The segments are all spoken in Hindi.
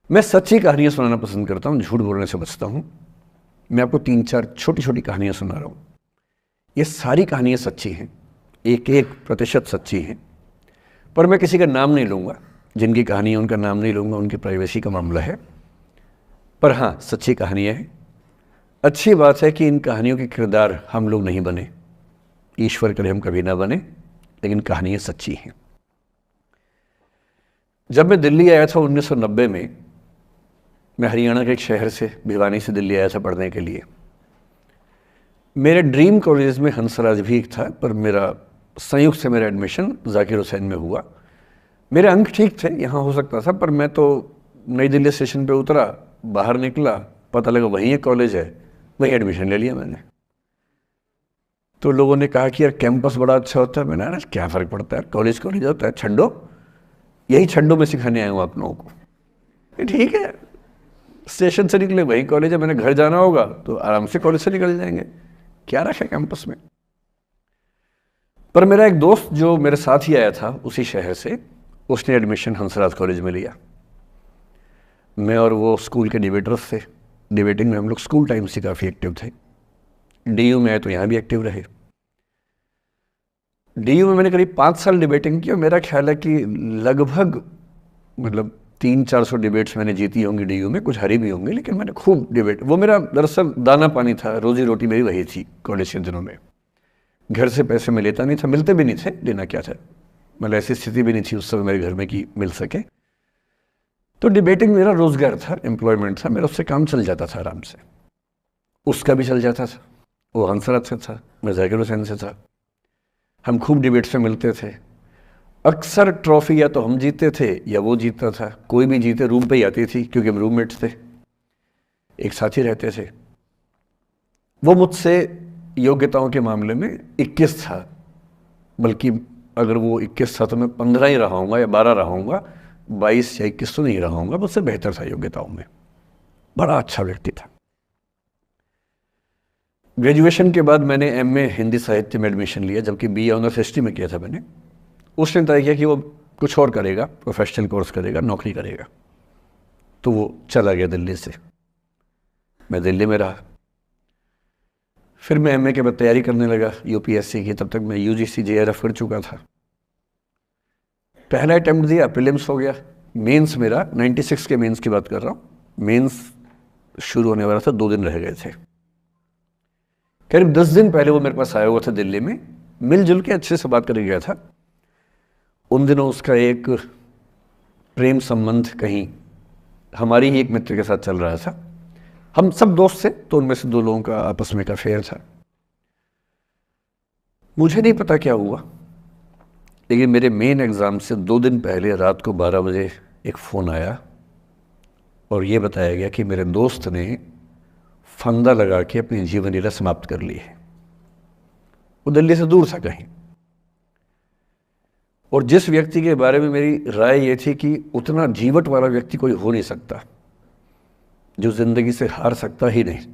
मैं सच्ची कहानियाँ सुनाना पसंद करता हूँ, झूठ बोलने से बचता हूँ। मैं आपको 3-4 छोटी छोटी कहानियाँ सुना रहा हूँ। ये सारी कहानियाँ सच्ची हैं, 1-1% सच्ची हैं, पर मैं किसी का नाम नहीं लूँगा। जिनकी कहानी है उनका नाम नहीं लूँगा, उनकी प्राइवेसी का मामला है। पर हाँ, सच्ची कहानियाँ हैं। अच्छी बात है कि इन कहानियों के किरदार हम लोग नहीं बने, ईश्वर करे हम कभी ना बने, लेकिन कहानियाँ सच्ची हैं। जब मैं दिल्ली आया था 1990 में, मैं हरियाणा के एक शहर से, भिवानी से दिल्ली आया था पढ़ने के लिए। मेरे ड्रीम कॉलेज में हंसराज भी एक था, पर मेरा संयुक्त से मेरा एडमिशन जाकिर हुसैन में हुआ। मेरे अंक ठीक थे, यहाँ हो सकता था, पर मैं तो नई दिल्ली स्टेशन पे उतरा, बाहर निकला, पता लगा वहीं एक कॉलेज है, वहीं एडमिशन ले लिया मैंने। तो लोगों ने कहा कि यार कैंपस बड़ा अच्छा होता है। मैंने कहा क्या फ़र्क पड़ता है, कॉलेज कॉलेज होता है, छंडो, यही छंडो में सिखाने आया हूँ आप लोगों को। ठीक है, स्टेशन से निकले वहीं कॉलेज है, मैंने घर जाना होगा तो आराम से कॉलेज से निकल जाएंगे, क्या रखा है कैंपस में। पर मेरा एक दोस्त जो मेरे साथ ही आया था उसी शहर से, उसने एडमिशन हंसराज कॉलेज में लिया। मैं और वो स्कूल के डिबेटर्स थे, डिबेटिंग में हम लोग स्कूल टाइम से काफ़ी एक्टिव थे। डीयू में आए तो यहाँ भी एक्टिव रहे। डीयू में मैंने करीब 5 साल डिबेटिंग की और मेरा ख्याल है कि लगभग 300-400 डिबेट्स मैंने जीती होंगी डीयू में, कुछ हरी भी होंगी, लेकिन मैंने खूब डिबेट, वो मेरा दरअसल दाना पानी था, रोजी रोटी मेरी वही थी कॉलेज के दिनों में। घर से पैसे मैं लेता नहीं था, मिलते भी नहीं थे, लेना क्या था, ऐसी स्थिति भी नहीं थी उस समय मेरे घर में कि मिल सके। तो डिबेटिंग मेरा रोजगार था, एम्प्लॉयमेंट था मेरा, उससे काम चल जाता था आराम से। उसका भी चल जाता था, वो हंसराज से था, मैं जाकिर हुसैन से था। हम खूब डिबेट्स में मिलते थे। अक्सर ट्रॉफी या तो हम जीते थे या वो जीतता था, कोई भी जीते रूम पे ही आती थी, क्योंकि हम रूममेट्स थे, एक साथ ही रहते थे। वो मुझसे योग्यताओं के मामले में 21 था, बल्कि अगर वो 21 था तो मैं 15 ही रहा हूँगा या 12 रहा हूँगा, 22 या 21 तो नहीं रहा हूँगा, मुझसे बेहतर था योग्यताओं में, बड़ा अच्छा व्यक्ति था। ग्रेजुएशन के बाद मैंने एमए हिंदी साहित्य में एडमिशन लिया, जबकि बीए ऑनर्स हिस्ट्री में किया था मैंने। उसने तय किया कि वो कुछ और करेगा, प्रोफेशनल कोर्स करेगा, नौकरी करेगा, तो वो चला गया दिल्ली से। मैं दिल्ली में रहा। फिर मैं एमए के बाद तैयारी करने लगा यूपीएससी की। तब तक मैं यूजीसी जेआरएफ कर चुका था। पहला अटेम्प्ट दिया, प्रीलिम्स हो गया। मेंस मेरा 96 के मेंस की बात कर रहा हूँ, मेंस शुरू होने वाला था, 2 दिन रह गए थे। करीब 10 दिन पहले वो मेरे पास आया हुआ था दिल्ली में, मिलजुल के अच्छे से बात करके गया था। उन दिनों उसका एक प्रेम संबंध कहीं हमारी ही एक मित्र के साथ चल रहा था। हम सब दोस्त थे, तो उनमें से 2 लोगों का आपस में का अफेयर था। मुझे नहीं पता क्या हुआ, लेकिन मेरे मेन एग्ज़ाम से 2 दिन पहले रात को 12 बजे एक फ़ोन आया और ये बताया गया कि मेरे दोस्त ने फंदा लगा के अपनी जीवन लीला समाप्त कर ली है। वो दिल्ली से दूर था कहीं, और जिस व्यक्ति के बारे में मेरी राय ये थी कि उतना जीवट वाला व्यक्ति कोई हो नहीं सकता, जो ज़िंदगी से हार सकता ही नहीं,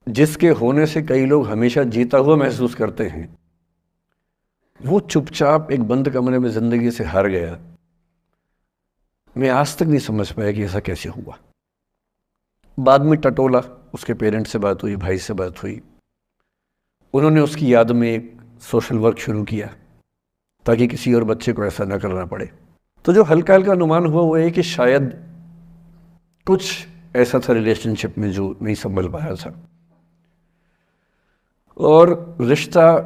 जिसके होने से कई लोग हमेशा जीता हुआ महसूस करते हैं, वो चुपचाप एक बंद कमरे में ज़िंदगी से हार गया। मैं आज तक नहीं समझ पाया कि ऐसा कैसे हुआ। बाद में टटोला, उसके पेरेंट्स से बात हुई, भाई से बात हुई, उन्होंने उसकी याद में एक सोशल वर्क शुरू किया ताकि किसी और बच्चे को ऐसा ना करना पड़े। तो जो हल्का हल्का अनुमान हुआ वो है कि शायद कुछ ऐसा था रिलेशनशिप में जो नहीं संभल पाया था, और रिश्ता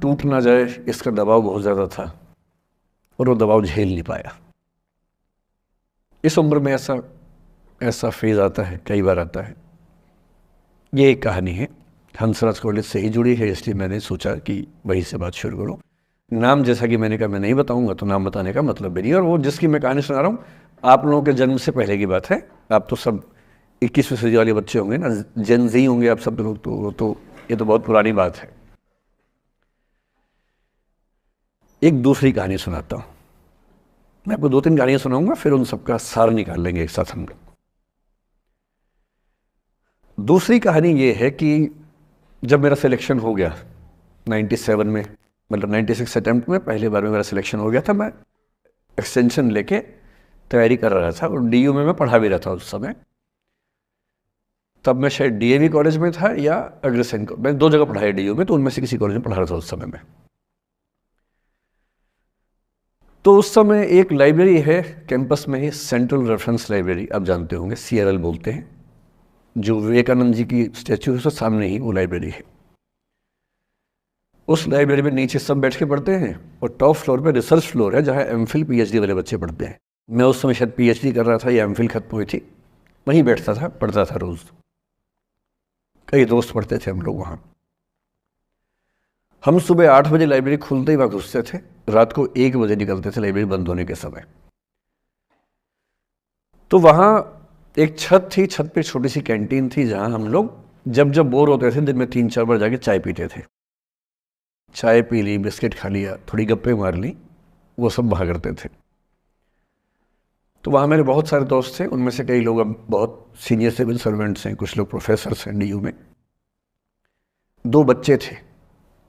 टूट ना जाए इसका दबाव बहुत ज़्यादा था, और वो दबाव झेल नहीं पाया। इस उम्र में ऐसा फेज़ आता है, कई बार आता है। ये एक कहानी है, हंसराज कॉलेज से ही जुड़ी है, इसलिए मैंने सोचा कि वहीं से बात शुरू करूँ। नाम जैसा कि मैंने कहा मैं नहीं बताऊंगा, तो नाम बताने का मतलब भी नहीं। और वो जिसकी मैं कहानी सुना रहा हूँ आप लोगों के जन्म से पहले की बात है। आप तो सब 21वीं सदी वाले बच्चे होंगे ना, जेन ज़ी होंगे आप सब लोग, तो ये तो बहुत पुरानी बात है। एक दूसरी कहानी सुनाता हूँ। मैं आपको 2-3 कहानियाँ सुनाऊंगा, फिर उन सबका सार निकाल लेंगे एक साथ हम लोग। दूसरी कहानी ये है कि जब मेरा सिलेक्शन हो गया 97 में, 96 अटेम्प्ट में पहले बार में मेरा सिलेक्शन हो गया था, मैं एक्सटेंशन लेके तैयारी कर रहा था और डीयू में मैं पढ़ा भी रहा था उस समय। तब मैं शायद डीएवी कॉलेज में था या अग्रसेन, मैं 2 जगह पढ़ा है डीयू में, तो उनमें से किसी कॉलेज में पढ़ा रहा था उस समय में। तो उस समय एक लाइब्रेरी है कैंपस में ही, सेंट्रल रेफरेंस लाइब्रेरी, आप जानते होंगे, CRL बोलते हैं, जो विवेकानंद जी की स्टैच्यू है उसके सामने ही वो लाइब्रेरी है। उस लाइब्रेरी में नीचे सब बैठ के पढ़ते हैं और टॉप फ्लोर पे रिसर्च फ्लोर है जहाँ MPhil PhD वाले बच्चे पढ़ते हैं। मैं उस समय शायद PhD कर रहा था या MPhil खत्म हुई थी, वहीं बैठता था, पढ़ता था रोज़। कई दोस्त पढ़ते थे हम लोग वहाँ। हम सुबह 8 बजे लाइब्रेरी खुलते ही वहाँ घुसते थे, रात को 1 बजे निकलते थे लाइब्रेरी बंद होने के समय। तो वहाँ एक छत थी, छत पे छोटी सी कैंटीन थी जहाँ हम लोग जब जब बोर होते थे दिन में 3-4 बार जाके चाय पीते थे। चाय पी ली, बिस्किट खा लिया, थोड़ी गप्पे मार ली, वो सब वहाँ करते थे। तो वहाँ मेरे बहुत सारे दोस्त थे, उनमें से कई लोग अब बहुत सीनियर सिविल सर्वेंट्स हैं, कुछ लोग प्रोफेसर्स हैं डीयू में। 2 बच्चे थे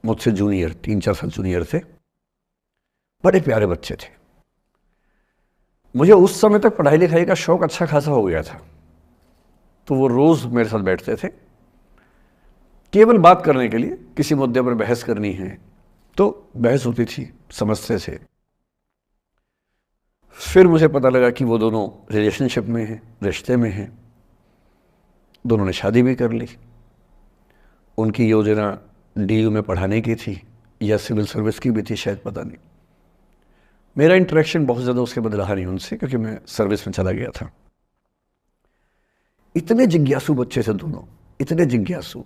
मुझसे जूनियर, 3-4 साल जूनियर थे, बड़े प्यारे बच्चे थे। मुझे उस समय तक पढ़ाई लिखाई का शौक अच्छा खासा हो गया था, तो वो रोज़ मेरे साथ बैठते थे केवल बात करने के लिए, किसी मुद्दे पर बहस करनी है तो बहस होती थी, समझते थे। फिर मुझे पता लगा कि वो दोनों रिलेशनशिप में हैं, रिश्ते में हैं, दोनों ने शादी भी कर ली। उनकी योजना डीयू में पढ़ाने की थी या सिविल सर्विस की भी थी शायद, पता नहीं। मेरा इंटरेक्शन बहुत ज़्यादा उसके बाद रहा नहीं उनसे, क्योंकि मैं सर्विस में चला गया था। इतने जिज्ञासु बच्चे थे दोनों, इतने जिज्ञासु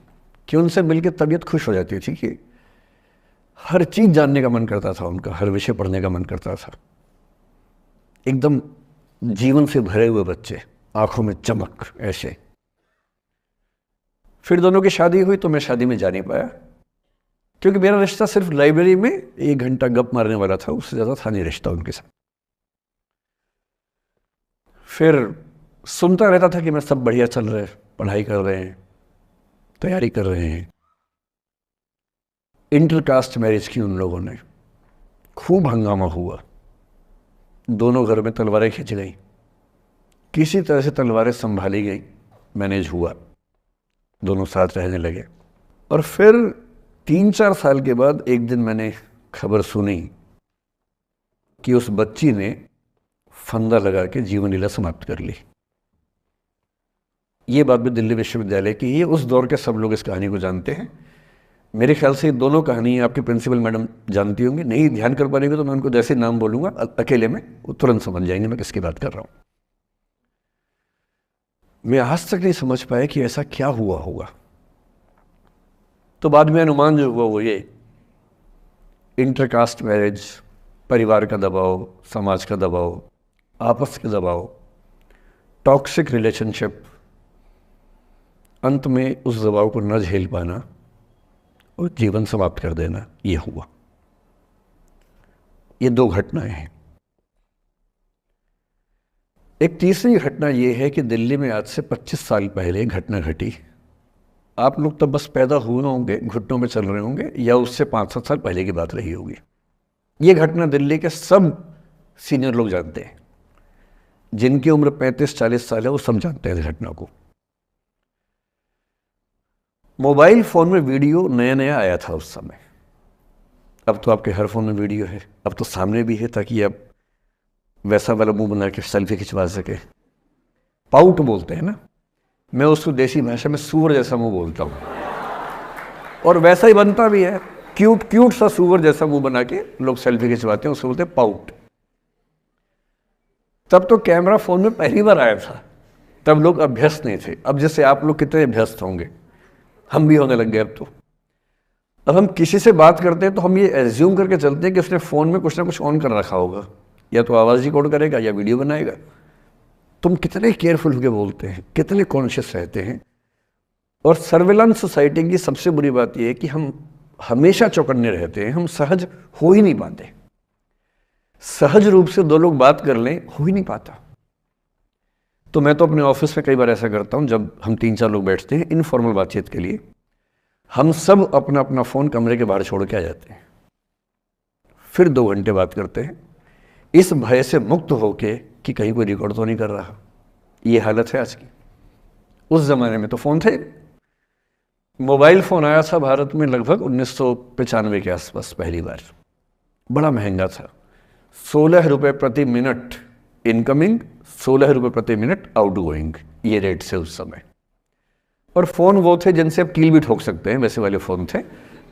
कि उनसे मिलकर तबीयत खुश हो जाती थी, कि हर चीज़ जानने का मन करता था उनका, हर विषय पढ़ने का मन करता था। एकदम जीवन से भरे हुए बच्चे, आंखों में चमक ऐसे। फिर दोनों की शादी हुई तो मैं शादी में जा नहीं पाया, क्योंकि मेरा रिश्ता सिर्फ लाइब्रेरी में 1 घंटा गप मारने वाला था, उससे ज़्यादा था नहीं रिश्ता उनके साथ। फिर सुनता रहता था कि मैं सब बढ़िया चल रहा है, पढ़ाई कर रहे हैं, तैयारी कर रहे हैं। इंटरकास्ट मैरिज की उन लोगों ने, खूब हंगामा हुआ, दोनों घर में तलवारें खिंच गई, किसी तरह से तलवारें संभाली गई, मैनेज हुआ, दोनों साथ रहने लगे। और फिर 3-4 साल के बाद एक दिन मैंने खबर सुनी कि उस बच्ची ने फंदा लगा के जीवन लीला समाप्त कर ली। ये बात भी दिल्ली विश्वविद्यालय की है, उस दौर के सब लोग इस कहानी को जानते हैं। मेरे ख्याल से ये दोनों कहानी आपकी प्रिंसिपल मैडम जानती होंगी, नहीं ध्यान कर पाएंगे तो मैं उनको जैसे नाम बोलूँगा अकेले में वो तुरंत समझ जाएंगे मैं किसकी बात कर रहा हूँ। मैं आज तक नहीं समझ पाया कि ऐसा क्या हुआ होगा। तो बाद में अनुमान जो हुआ वो ये, इंटरकास्ट मैरिज, परिवार का दबाव, समाज का दबाव, आपस के दबाव, टॉक्सिक रिलेशनशिप, अंत में उस दबाव को न झेल पाना और जीवन समाप्त कर देना, ये हुआ। ये 2 घटनाएं हैं। एक तीसरी घटना ये है कि दिल्ली में आज से 25 साल पहले घटना घटी। आप लोग तब बस पैदा हुए होंगे, घुटनों में चल रहे होंगे, या उससे 5-7 साल पहले की बात रही होगी। ये घटना दिल्ली के सब सीनियर लोग जानते हैं, जिनकी उम्र 35-40 साल है वो सब जानते हैं इस घटना को। मोबाइल फ़ोन में वीडियो नया नया आया था उस समय, अब तो आपके हर फ़ोन में वीडियो है, अब तो सामने भी है ताकि आप वैसा वाला मुंह बना के सेल्फी खिंचवा सके। पाउट बोलते हैं ना, मैं उसको देसी भाषा में सूअर जैसा मुंह बोलता हूँ, और वैसा ही बनता भी है, क्यूट क्यूट सा सूअर जैसा मुंह बना के लोग सेल्फी खिंचवाते हैं, उसको बोलते हैं पाउट। तब तो कैमरा फ़ोन में पहली बार आया था, तब लोग अभ्यस्त नहीं थे। अब जैसे आप लोग कितने अभ्यस्त होंगे, हम भी होने लग गए अब तो। अब हम किसी से बात करते हैं तो हम ये एज्यूम करके चलते हैं कि उसने फ़ोन में कुछ ना कुछ ऑन कर रखा होगा, या तो आवाज़ रिकॉर्ड करेगा या वीडियो बनाएगा। तुम कितने केयरफुल होकर बोलते हैं, कितने कॉन्शियस रहते हैं। और सर्विलांस सोसाइटी की सबसे बुरी बात यह है कि हम हमेशा चौकन्ने रहते हैं, हम सहज हो ही नहीं पाते। सहज रूप से 2 लोग बात कर लें, हो ही नहीं पाता। तो मैं तो अपने ऑफिस में कई बार ऐसा करता हूँ, जब हम 3-4 लोग बैठते हैं इनफॉर्मल बातचीत के लिए, हम सब अपना अपना फ़ोन कमरे के बाहर छोड़ के आ जाते हैं, फिर 2 घंटे बात करते हैं, इस भय से मुक्त होके कि कहीं कोई रिकॉर्ड तो नहीं कर रहा। ये हालत है आज की। उस ज़माने में तो फ़ोन थे। मोबाइल फ़ोन आया था भारत में लगभग 1995 के आसपास पहली बार। बड़ा महंगा था, 16 रुपये प्रति मिनट इनकमिंग, 16 रुपये प्रति मिनट आउटगोइंग, ये रेट से उस समय। और फ़ोन वो थे जिनसे आप कील भी ठोक सकते हैं, वैसे वाले फ़ोन थे,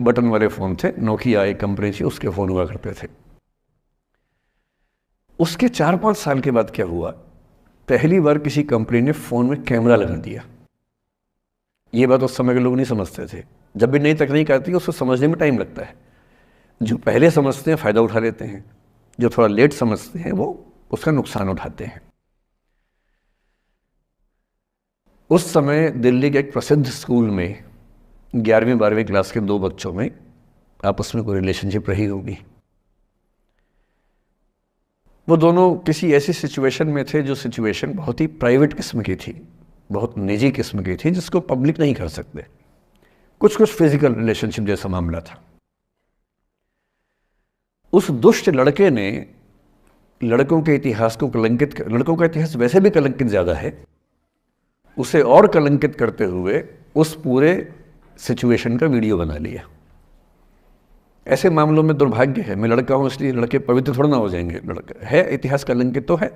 बटन वाले फ़ोन थे। नोकिया एक कंपनी थी, उसके फ़ोन हुआ करते थे। उसके 4-5 साल के बाद क्या हुआ, पहली बार किसी कंपनी ने फ़ोन में कैमरा लगा दिया। ये बात उस समय के लोग नहीं समझते थे। जब भी नई तकनीक आती है उसको समझने में टाइम लगता है। जो पहले समझते हैं फ़ायदा उठा लेते हैं, जो थोड़ा लेट समझते हैं वो उसका नुकसान उठाते हैं। उस समय दिल्ली के एक प्रसिद्ध स्कूल में 11वीं-12वीं क्लास के 2 बच्चों में आपस में कोई रिलेशनशिप रही होगी। वो दोनों किसी ऐसी सिचुएशन में थे जो सिचुएशन बहुत ही प्राइवेट किस्म की थी, बहुत निजी किस्म की थी, जिसको पब्लिक नहीं कर सकते। कुछ फिजिकल रिलेशनशिप जैसा मामला था। उस दुष्ट लड़के ने लड़कों के इतिहास को कलंकित, लड़कों का इतिहास वैसे भी कलंकित ज़्यादा है, उसे और कलंकित करते हुए उस पूरे सिचुएशन का वीडियो बना लिया। ऐसे मामलों में दुर्भाग्य है, मैं लड़का हूं इसलिए लड़के पवित्र थोड़ा ना हो जाएंगे। लड़का है, इतिहास कलंकित तो है,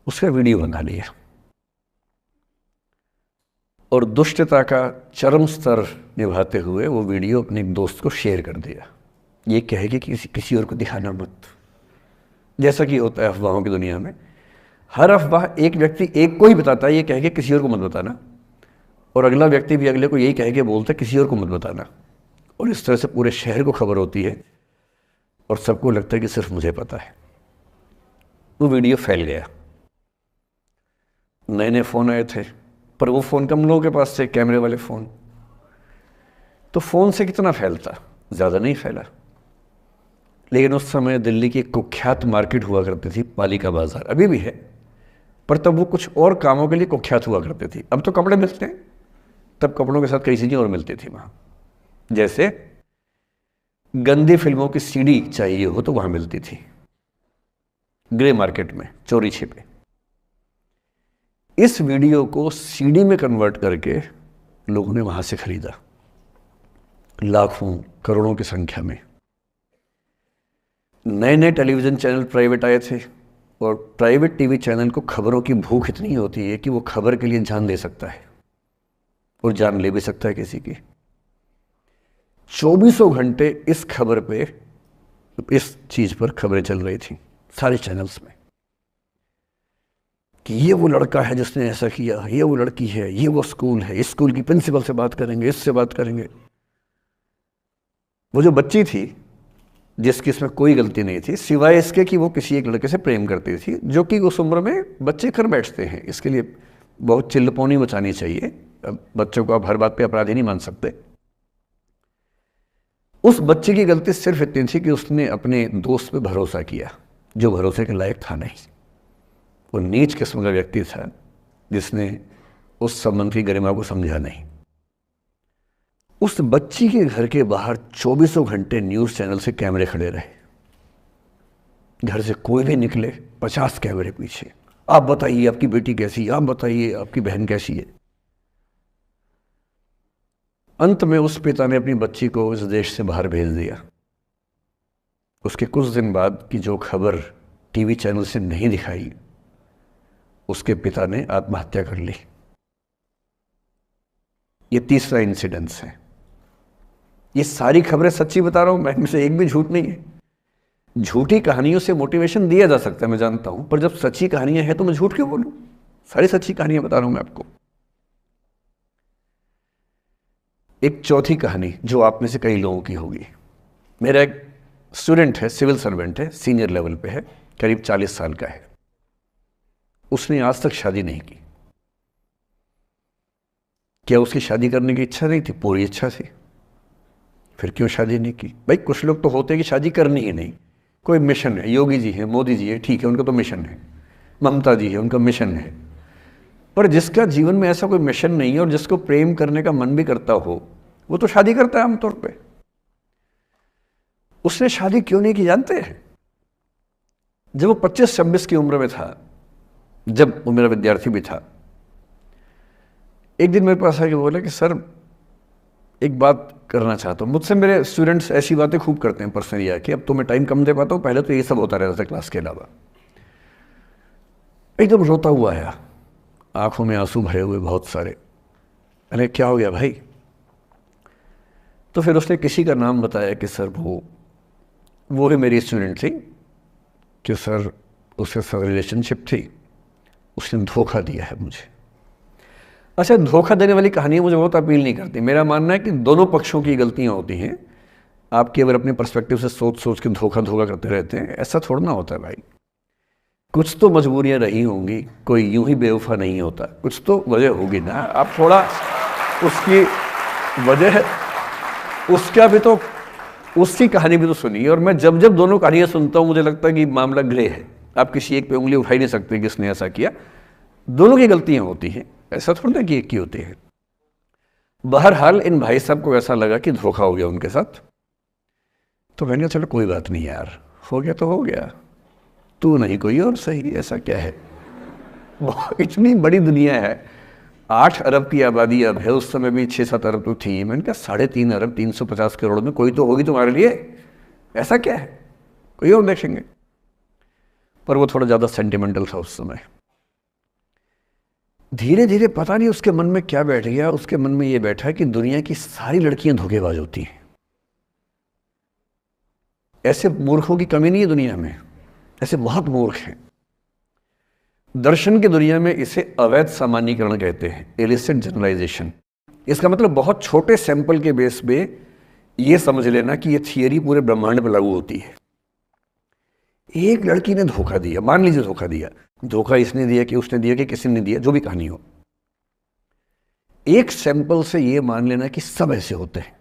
उसका वीडियो बना लिया और दुष्टता का चरम स्तर निभाते हुए वो वीडियो अपने एक दोस्त को शेयर कर दिया। ये कहे कि किसी और को दिखाना मत, जैसा कि होता है अफवाहों की दुनिया में। हर अफवाह एक व्यक्ति एक को ही बताता है, ये कहे कि किसी और को मत बताना, और अगला व्यक्ति भी अगले को यही कहे कि बोलता है किसी और को मत बताना। और इस तरह से पूरे शहर को खबर होती है और सबको लगता है कि सिर्फ मुझे पता है। वो वीडियो फैल गया। नए नए फ़ोन आए थे, पर वो फ़ोन कम लोगों के पास थे, कैमरे वाले फ़ोन। तो फ़ोन से कितना फैलता, ज़्यादा नहीं फैला। लेकिन उस समय दिल्ली की एक कुख्यात मार्केट हुआ करती थी, पालिका बाज़ार, अभी भी है, पर तब वो कुछ और कामों के लिए कुख्यात हुआ करती थी। अब तो कपड़े मिलते हैं, तब कपड़ों के साथ कई चीज़ें और मिलती थी वहाँ। जैसे गंदी फिल्मों की सीडी चाहिए हो तो वहाँ मिलती थी, ग्रे मार्केट में, चोरी छिपे। इस वीडियो को सीडी में कन्वर्ट करके लोगों ने वहाँ से खरीदा, लाखों करोड़ों की संख्या में। नए नए टेलीविज़न चैनल प्राइवेट आए थे, और प्राइवेट टीवी चैनल को खबरों की भूख इतनी होती है कि वो खबर के लिए जान दे सकता है और जान ले भी सकता है किसी की। 24 घंटे इस खबर पे, इस चीज़ पर खबरें चल रही थी सारे चैनल्स में कि ये वो लड़का है जिसने ऐसा किया, ये वो लड़की है, ये वो स्कूल है, इस स्कूल की प्रिंसिपल से बात करेंगे, इससे बात करेंगे। वो जो बच्ची थी जिसकी इसमें कोई गलती नहीं थी, सिवाय इसके कि वो किसी एक लड़के से प्रेम करती थी, जो कि उस उम्र में बच्चे कर बैठते हैं। इसके लिए बहुत चिल्लपौनी मचानी चाहिए। बच्चों को आप हर बात पे अपराधी नहीं मान सकते। उस बच्चे की गलती सिर्फ इतनी थी कि उसने अपने दोस्त पे भरोसा किया, जो भरोसे के लायक था नहीं। वो नीच किस्म का व्यक्ति था जिसने उस संबंध की गरिमा को समझा नहीं। उस बच्ची के घर के बाहर 24 घंटे न्यूज़ चैनल से कैमरे खड़े रहे। घर से कोई भी निकले, 50 कैमरे पीछे। आप बताइए आपकी बेटी कैसी है, आप बताइए आपकी बहन कैसी है। अंत में उस पिता ने अपनी बच्ची को इस देश से बाहर भेज दिया। उसके कुछ दिन बाद की जो खबर टीवी चैनल से नहीं दिखाई, उसके पिता ने आत्महत्या कर ली। ये तीसरा इंसिडेंस है। ये सारी खबरें सच्ची बता रहा हूं मैं, इनमें से एक भी झूठ नहीं है। झूठी कहानियों से मोटिवेशन दिया जा सकता है, मैं जानता हूं, पर जब सच्ची कहानियां हैं तो मैं झूठ क्यों बोलूं? सारी सच्ची कहानियां बता रहा हूं मैं आपको। एक चौथी कहानी जो आप में से कई लोगों की होगी। मेरा एक स्टूडेंट है, सिविल सर्वेंट है, सीनियर लेवल पे है, करीब 40 साल का है। उसने आज तक शादी नहीं की। क्या उसकी शादी करने की इच्छा नहीं थी? पूरी इच्छा थी। फिर क्यों शादी नहीं की? भाई कुछ लोग तो होते हैं कि शादी करनी ही नहीं, कोई मिशन है। योगी जी हैं, मोदी जी है, ठीक है, उनका तो मिशन है। ममता जी है, उनका मिशन है। पर जिसका जीवन में ऐसा कोई मिशन नहीं है और जिसको प्रेम करने का मन भी करता हो, वो तो शादी करता है आमतौर पे। उसने शादी क्यों नहीं की जानते हैं? जब वो 25-26 की उम्र में था, जब वो मेरा विद्यार्थी भी था, एक दिन मेरे पास आके बोला कि सर एक बात करना चाहता हूँ। मुझसे मेरे स्टूडेंट्स ऐसी बातें खूब करते हैं पर्सनली आके, अब तो मैं टाइम कम दे पाता हूँ, पहले तो ये सब होता रहता था क्लास के अलावा। एकदम रोता हुआ आया, आंखों में आंसू भरे हुए बहुत सारे। अरे क्या हो गया भाई? तो फिर उसने किसी का नाम बताया कि सर वो ही मेरी स्टूडेंट थी, कि सर उसके साथ रिलेशनशिप थी, उसने धोखा दिया है मुझे। अच्छा, धोखा देने वाली कहानियाँ मुझे बहुत अपील नहीं करती। मेरा मानना है कि दोनों पक्षों की गलतियाँ होती हैं। आप केवल अपने पर्सपेक्टिव से सोच सोच के धोखा करते रहते हैं, ऐसा थोड़ा ना होता है भाई। कुछ तो मजबूरियाँ रही होंगी, कोई यूं ही बेवफा नहीं होता, कुछ तो वजह होगी ना। आप थोड़ा उसकी वजह, उसका भी तो, उसकी कहानी भी तो सुनिए। और मैं जब जब दोनों कहानियाँ सुनता हूँ मुझे लगता है कि मामला ग्रे है। आप किसी एक पे उंगली उठा ही नहीं सकते कि इसने ऐसा किया। दोनों की गलतियाँ होती हैं, ऐसा थोड़ा ना कि एक की होती है। बहरहाल इन भाई साहब को ऐसा लगा कि धोखा हो गया उनके साथ। तो मैंने कहा चलो कोई बात नहीं यार, हो गया तो हो गया, तू नहीं कोई और सही, ऐसा क्या है। इतनी बड़ी दुनिया है, 8 अरब की आबादी अब है, उस समय भी 6-7 अरब तो थी। मैंने कहा 3.5 अरब 350 करोड़ में कोई तो होगी तुम्हारे लिए, ऐसा क्या है, कोई और देखेंगे। पर वो थोड़ा ज़्यादा सेंटिमेंटल था उस समय। धीरे धीरे पता नहीं उसके मन में क्या बैठ गया, उसके मन में ये बैठा कि दुनिया की सारी लड़कियां धोखेबाज होती हैं। ऐसे मूर्खों की कमी नहीं है दुनिया में, ऐसे बहुत मूर्ख हैं। दर्शन की दुनिया में इसे अवैध सामान्यीकरण कहते हैं, इलिसिट जनरलाइजेशन। इसका मतलब बहुत छोटे सैंपल के बेस पे ये समझ लेना कि ये थियरी पूरे ब्रह्मांड पर लागू होती है। एक लड़की ने धोखा दिया, मान लीजिए धोखा दिया, धोखा इसने दिया कि उसने दिया कि किसी ने दिया, जो भी कहानी हो, एक सैंपल से ये मान लेना कि सब ऐसे होते हैं।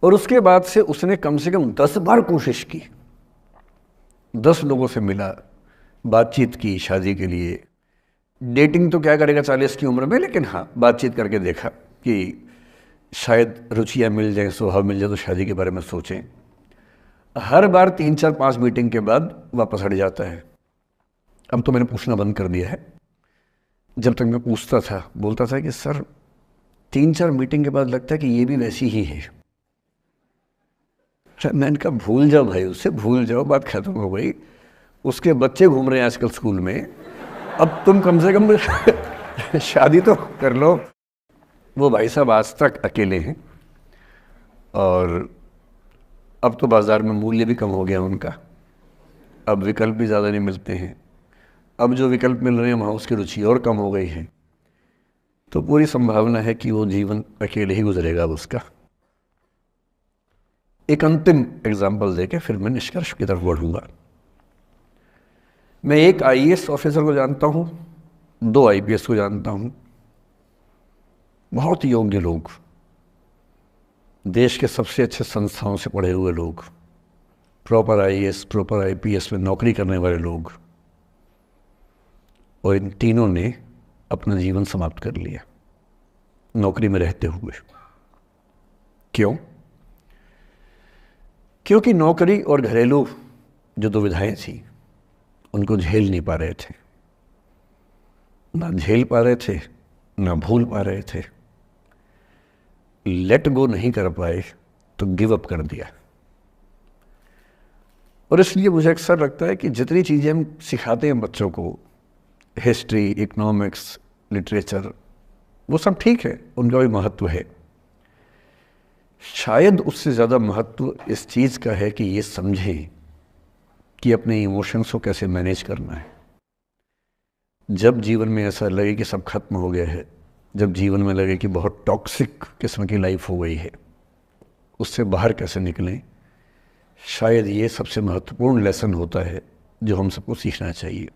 और उसके बाद से उसने कम से कम 10 बार कोशिश की, 10 लोगों से मिला, बातचीत की शादी के लिए। डेटिंग तो क्या करेगा 40 की उम्र में, लेकिन हाँ बातचीत करके देखा कि शायद रुचियाँ मिल जाएं, स्वभाव मिल जाए तो शादी के बारे में सोचें। हर बार 3-4-5 मीटिंग के बाद वापस हट जाता है। अब तो मैंने पूछना बंद कर दिया है। जब तक मैं पूछता था, बोलता था कि सर 3-4 मीटिंग के बाद लगता है कि ये भी वैसी ही है। मैंने कहा भूल जाओ भाई, उससे भूल जाओ, बात खत्म हो गई। उसके बच्चे घूम रहे हैं आजकल स्कूल में, अब तुम कम से कम शादी तो कर लो। वो भाई साहब आज तक अकेले हैं, और अब तो बाज़ार में मूल्य भी कम हो गया उनका, अब विकल्प भी ज़्यादा नहीं मिलते हैं। अब जो विकल्प मिल रहे हैं वहाँ उसकी रुचि और कम हो गई है। तो पूरी संभावना है कि वो जीवन अकेले ही गुजरेगा अब उसका। एक अंतिम एग्जाम्पल देके फिर मैं निष्कर्ष की तरफ बढ़ूंगा। मैं एक आईएएस ऑफिसर को जानता हूँ, 2 आईपीएस को जानता हूँ, बहुत योग्य लोग, देश के सबसे अच्छे संस्थाओं से पढ़े हुए लोग, प्रॉपर आईएएस प्रॉपर आईपीएस में नौकरी करने वाले लोग, और इन तीनों ने अपना जीवन समाप्त कर लिया नौकरी में रहते हुए। क्यों? क्योंकि नौकरी और घरेलू जो दुविधाएं थी उनको झेल नहीं पा रहे थे, ना झेल पा रहे थे, ना भूल पा रहे थे। लेट गो नहीं कर पाए तो गिव अप कर दिया। और इसलिए मुझे अक्सर लगता है कि जितनी चीज़ें हम सिखाते हैं बच्चों को, हिस्ट्री, इकोनॉमिक्स, लिटरेचर, वो सब ठीक है, उनका भी महत्व है। शायद उससे ज़्यादा महत्व इस चीज़ का है कि ये समझें कि अपने इमोशंस को कैसे मैनेज करना है। जब जीवन में ऐसा लगे कि सब खत्म हो गया है, जब जीवन में लगे कि बहुत टॉक्सिक किस्म की लाइफ हो गई है, उससे बाहर कैसे निकलें, शायद ये सबसे महत्वपूर्ण लेसन होता है जो हम सबको सीखना चाहिए।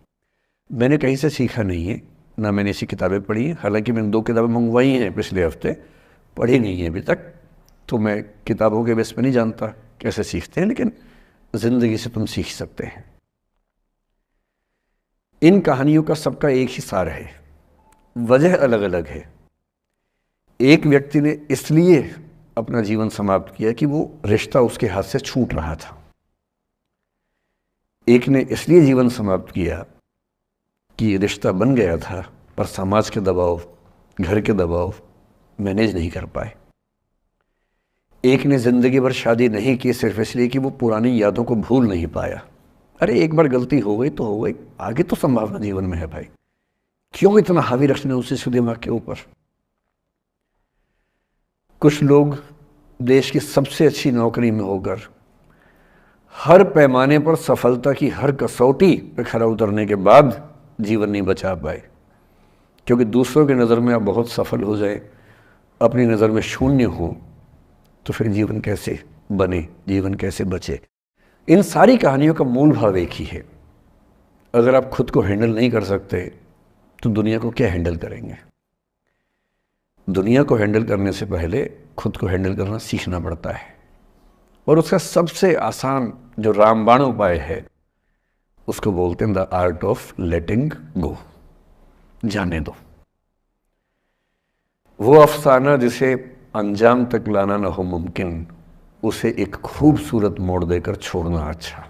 मैंने कहीं से सीखा नहीं है, ना मैंने ऐसी किताबें पढ़ी हैं। हालांकि मैंने 2 किताबें मंगवाई हैं पिछले हफ्ते, पढ़ी नहीं है अभी तक, तो मैं किताबों के बेस पे नहीं जानता कैसे सीखते हैं, लेकिन ज़िंदगी से तुम सीख सकते हैं। इन कहानियों का सबका एक ही सार है, वजह अलग अलग है। एक व्यक्ति ने इसलिए अपना जीवन समाप्त किया कि वो रिश्ता उसके हाथ से छूट रहा था। एक ने इसलिए जीवन समाप्त किया कि ये रिश्ता बन गया था पर समाज के दबाव, घर के दबाव मैनेज नहीं कर पाए। एक ने ज़िंदगी भर शादी नहीं की सिर्फ इसलिए कि वो पुरानी यादों को भूल नहीं पाया। अरे एक बार गलती हो गई तो हो गई, आगे तो संभावना जीवन में है भाई, क्यों इतना हावी रखना उसी दिमाग के ऊपर। कुछ लोग देश की सबसे अच्छी नौकरी में होकर हर पैमाने पर सफलता की हर कसौटी पर खरा उतरने के बाद जीवन नहीं बचा पाए, क्योंकि दूसरों की नज़र में आप बहुत सफल हो जाए, अपनी नज़र में शून्य हो, तो फिर जीवन कैसे बने, जीवन कैसे बचे। इन सारी कहानियों का मूल भाव एक ही है, अगर आप खुद को हैंडल नहीं कर सकते तो दुनिया को क्या हैंडल करेंगे। दुनिया को हैंडल करने से पहले खुद को हैंडल करना सीखना पड़ता है, और उसका सबसे आसान जो रामबाण उपाय है उसको बोलते हैं द आर्ट ऑफ लेटिंग गो, जाने दो। वो अफसाना जिसे अंजाम तक लाना न हो मुमकिन, उसे एक खूबसूरत मोड़ देकर छोड़ना अच्छा।